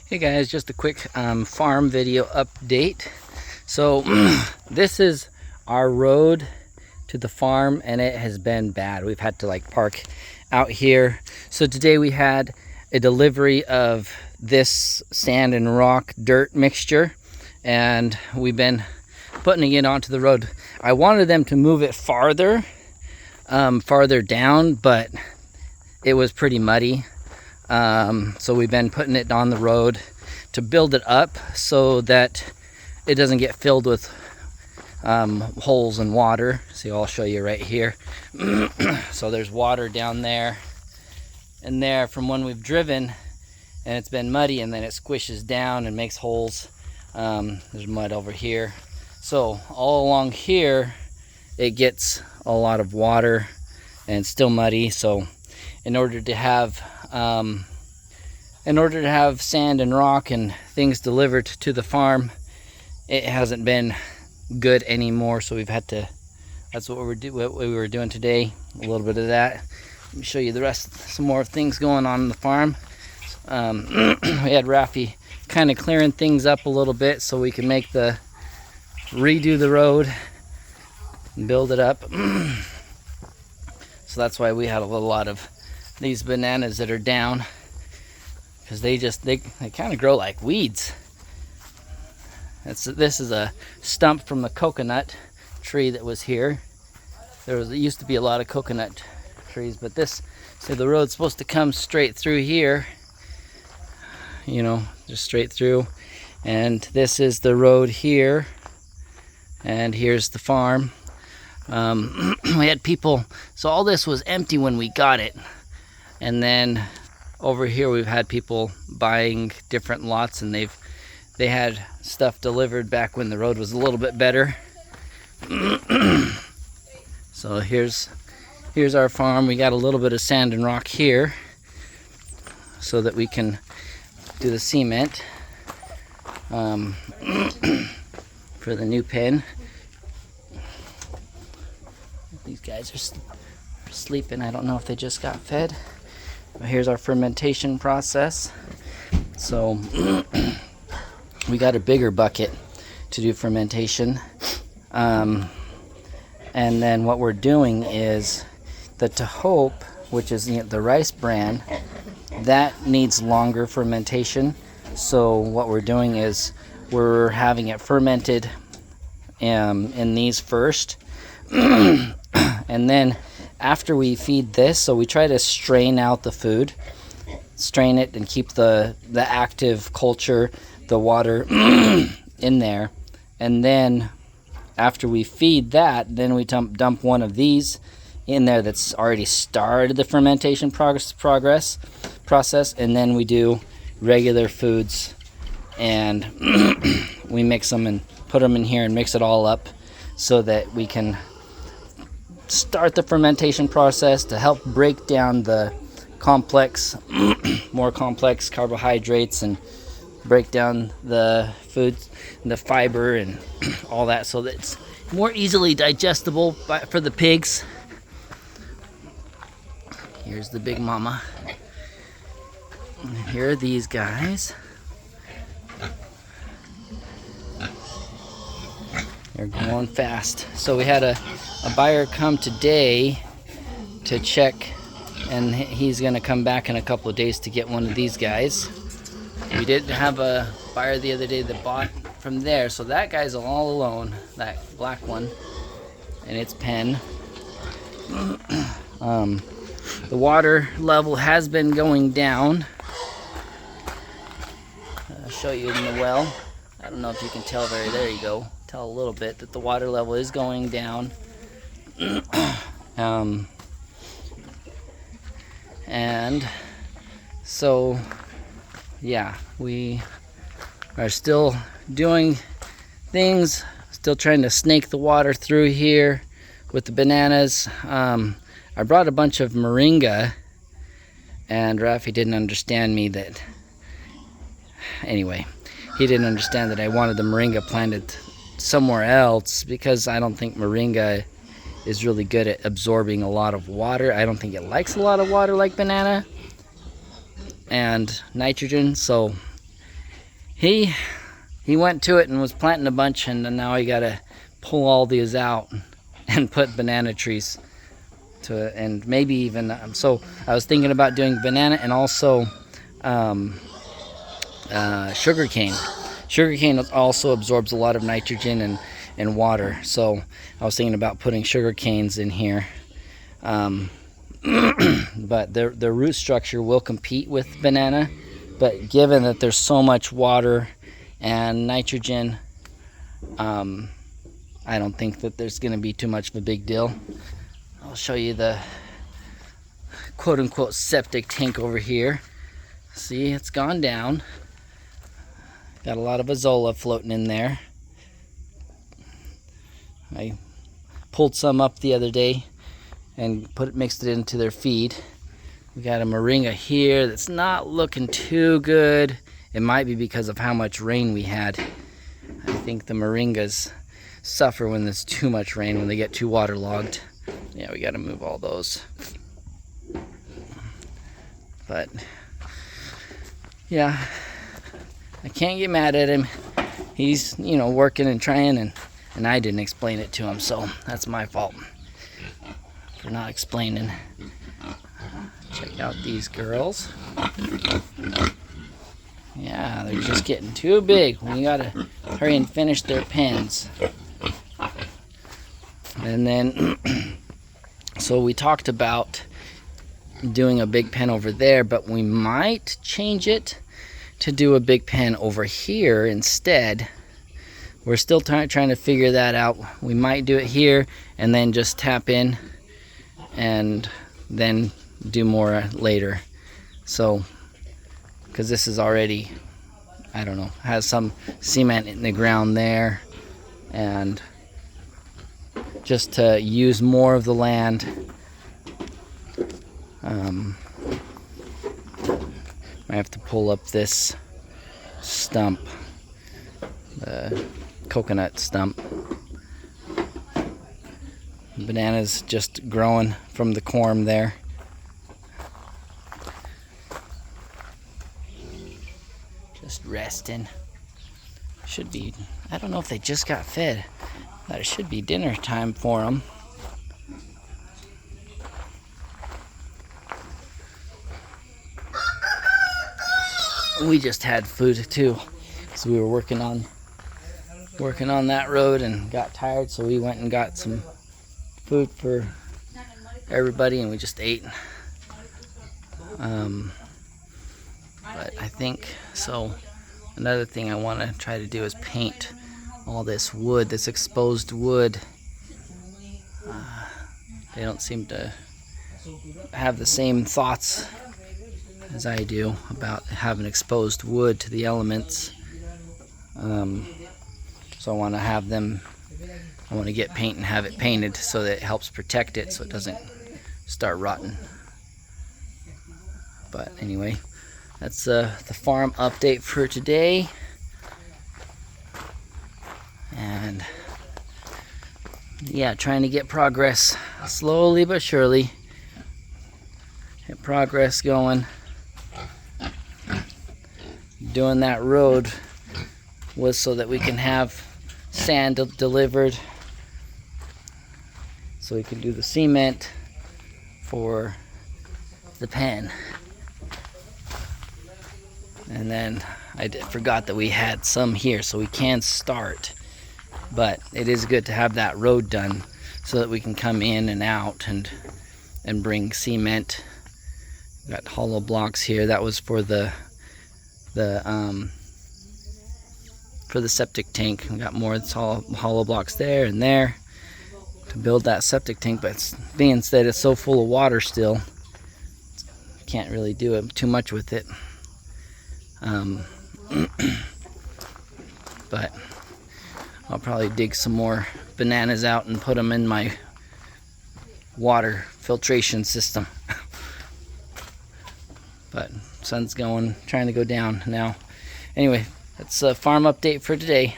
Hey guys, just a quick farm video update. So this is our road to the farm and it has been bad. We've had to like park out here. So today we had a delivery of this sand and rock dirt mixture and we've been putting it onto the road. I wanted them to move it farther down, but it was pretty muddy. So we've been putting it on the road to build it up so that it doesn't get filled with holes and water. See, I'll show you right here. So there's water down there and there from when we've driven, and it's been muddy, and then it squishes down and makes holes. There's mud over here. So all along here it gets a lot of water and it's still muddy. So in order to have sand and rock and things delivered to the farm, it hasn't been good anymore. So we've had to, that's what we were doing today, a little bit of that. Let me show you the rest, some more things going on the farm. We had Rafi kind of clearing things up a little bit so we can redo the road and build it up. So that's why we had a lot of these bananas that are down, because they kind of grow like weeds. This is a stump from the coconut tree that was here. It used to be a lot of coconut trees, but the road's supposed to come straight through here, you know, just straight through. And this is the road here, and here's the farm. We had people, so all this was empty when we got it. And then over here we've had people buying different lots, and they had stuff delivered back when the road was a little bit better. So here's our farm. We got a little bit of sand and rock here so that we can do the cement for the new pen. These guys are sleeping. I don't know if they just got fed. But here's our fermentation process. So we got a bigger bucket to do fermentation. And then what we're doing is the Tahope, which is the rice bran, that needs longer fermentation. So what we're doing is we're having it fermented in these first. And then after we feed this, so we try to strain out the food, strain it and keep the active culture, the water in there. And then after we feed that, then we dump one of these in there that's already started the fermentation process, and then we do regular foods, and we mix them and put them in here and mix it all up so that we can start the fermentation process to help break down the more complex carbohydrates and break down the foods and the fiber and all that, so that it's more easily digestible for the pigs. Here's the big mama. Here are these guys. They're going fast. So we had a buyer come today to check, and he's going to come back in a couple of days to get one of these guys. We did have a buyer the other day that bought from there, so that guy's all alone, that black one, and its pen. The water level has been going down. I'll show you in the well. I don't know if you can tell there you go. Tell a little bit that the water level is going down. And so yeah, we are still doing things, still trying to snake the water through here with the bananas. I brought a bunch of moringa, and Rafi didn't understand me that, anyway, he didn't understand that I wanted the moringa planted somewhere else, because I don't think moringa is really good at absorbing a lot of water. I don't think it likes a lot of water like banana and nitrogen. So he went to it and was planting a bunch, and now he got to pull all these out and put banana trees to it, and maybe even so I was thinking about doing banana and also sugarcane. Sugarcane also absorbs a lot of nitrogen and water, so I was thinking about putting sugar canes in here. But their root structure will compete with banana, but given that there's so much water and nitrogen, I don't think that there's going to be too much of a big deal. I'll show you the quote-unquote septic tank over here. See, it's gone down. Got a lot of azolla floating in there. I pulled some up the other day and mixed it into their feed. We got a moringa here that's not looking too good. It might be because of how much rain we had. I think the moringas suffer when there's too much rain, when they get too waterlogged. Yeah, we got to move all those. But yeah, I can't get mad at him. He's, working and trying, and I didn't explain it to him, so that's my fault for not explaining. Check out these girls. Yeah, they're just getting too big. We gotta hurry and finish their pens. And then, so we talked about doing a big pen over there, but we might change it to do a big pen over here instead. We're still trying to figure that out. We might do it here and then just tap in and then do more later. So, because this is already, I don't know, has some cement in the ground there, and just to use more of the land. I have to pull up this stump, the coconut stump. Bananas just growing from the corm there. Just resting. Should be, I don't know if they just got fed. But it should be dinner time for them. We just had food too, so we were working on that road and got tired, so we went and got some food for everybody, and we just ate. But I think so. Another thing I want to try to do is paint all this wood, this exposed wood. They don't seem to have the same thoughts as I do about having exposed wood to the elements. So I want to have them, I want to get paint and have it painted so that it helps protect it so it doesn't start rotting. But anyway, that's the farm update for today. And yeah, trying to get progress slowly but surely. Get progress going. Doing that road was so that we can have sand delivered, so we can do the cement for the pen. And then I forgot that we had some here, so we can start. But it is good to have that road done so that we can come in and out and bring cement. Got hollow blocks here. That was for the septic tank. We got more hollow blocks there and there to build that septic tank, but being said it's so full of water still, can't really do too much with it. But I'll probably dig some more bananas out and put them in my water filtration system. But sun's trying to go down now. Anyway, that's a farm update for today.